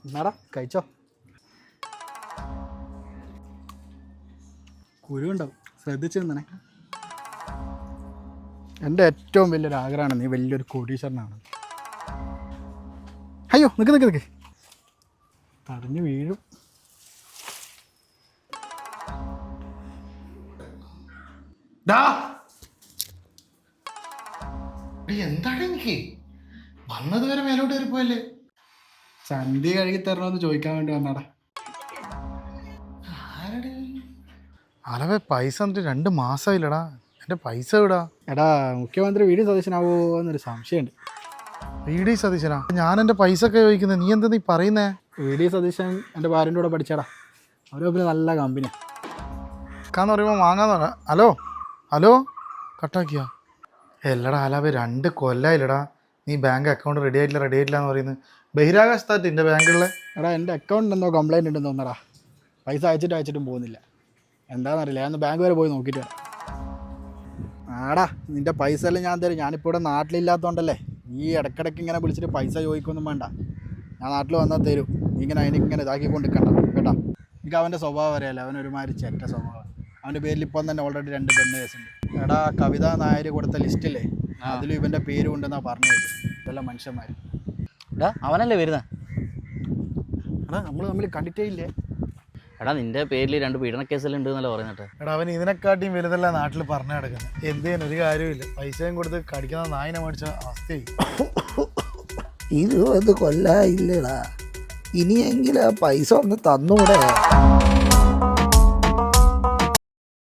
എന്നാടാ കഴിച്ചോ. കുരുണ്ടാവും, ശ്രദ്ധിച്ചു തന്നെ. എൻ്റെ ഏറ്റവും വലിയൊരു ആഗ്രഹമാണ് നീ വലിയൊരു കോടീശ്വരനാണ്. അയ്യോ നിൽക്ക് തടഞ്ഞു വീഴും. എന്താണ് എനിക്ക് വന്നത് വരെ മേലോട്ട് കയറിപ്പോയല്ലേ? ചന്തി കഴുകി തരണമെന്ന് ചോദിക്കാൻ വേണ്ടി വന്നാടാ. അലവേ പൈസ എന്നിട്ട് 2 മാസമായില്ലടാ. എൻ്റെ പൈസ എവിടാ? എടാ മുഖ്യമന്ത്രി വി.ഡി. സതീശനാവോ എന്നൊരു സംശയമുണ്ട്. വി.ഡി. സതീശനാ? ഞാൻ എൻ്റെ പൈസ ഒക്കെ ചോദിക്കുന്നത്, നീ എന്താ നീ പറയുന്നേ? വി.ഡി. സതീശൻ എൻ്റെ ഭാര്യൻ്റെ കൂടെ പഠിച്ചാടാ. അവരെ പിന്നെ നല്ല കമ്പനിയാണ്. ക്കാന്ന് പറയുമ്പോൾ വാങ്ങാന്ന് പറഞ്ഞ. ഹലോ കട്ടാക്കിയാ? എല്ലടാ അലവേ 2 കൊല്ലായില്ലടാ നീ ബാങ്ക് അക്കൗണ്ട് റെഡി ആയിട്ടില്ല എന്ന് പറയുന്നത്. ബഹിരാകാശത്തായിട്ട് എൻ്റെ ബാങ്കിലുള്ള. എടാ എൻ്റെ അക്കൗണ്ട് എന്തോ കംപ്ലൈൻറ്റ് ഉണ്ടെന്ന് തോന്നടാ. പൈസ അയച്ചിട്ടും പോകുന്നില്ല. എന്താണെന്നറിയില്ല. ഞാൻ ബാങ്ക് വരെ പോയി നോക്കിയിട്ട് വരാം. ആടാ നിൻ്റെ പൈസ എല്ലാം ഞാൻ തരും. ഞാനിപ്പോൾ ഇവിടെ നാട്ടിലില്ലാത്തതുകൊണ്ടല്ലേ ഈ ഇടയ്ക്കിടയ്ക്ക് ഇങ്ങനെ വിളിച്ചിട്ട് പൈസ ചോദിക്കൊന്നും വേണ്ട. ഞാൻ നാട്ടിൽ വന്നാൽ തരും. നീ ഇങ്ങനെ അതിനിങ്ങനെ ഇതാക്കിക്കൊണ്ട് നിൽക്കണ്ട കേട്ടോ. എനിക്ക് അവൻ്റെ സ്വഭാവം അറിയാമല്ലോ. അവനൊരുമാതിരി ചെറ്റ സ്വഭാവം. അവൻ്റെ പേരിൽ ഇപ്പം തന്നെ ഓൾറെഡി 2 പെണ്ണ് കേസുണ്ട്. എടാ കവിതാ നായർ കൊടുത്ത ലിസ്റ്റില്ലേ, അതിലും ഇവൻ്റെ പേരും ഉണ്ടെന്നാണ് പറഞ്ഞത്. ഇതെല്ലാം മനുഷ്യന്മാർ. എടാ അവനല്ലേ വരുന്നത്? എടാ നമ്മൾ തമ്മിൽ കണ്ടിട്ടേ ഇല്ലേ? എടാ നിന്റെ പേരിൽ 2 പീഡന കേസെല്ലാം ഉണ്ട് എന്നല്ല പറയുന്നത്. എടാ അവൻ ഇതിനെക്കാട്ടിയും വലുതല്ല നാട്ടിൽ പറഞ്ഞു കിടക്കുന്നത്. എന്ത് ചെയ്യാൻ ഒരു കാര്യമില്ല. പൈസയും കൊടുത്ത് കടിക്കുന്ന നായിനെ മേടിച്ച അവസ്ഥയായി. 20 കൊല്ലായില്ലടാ. ഇനിയെങ്കിലും ആ പൈസ ഒന്ന് തന്നൂടെ?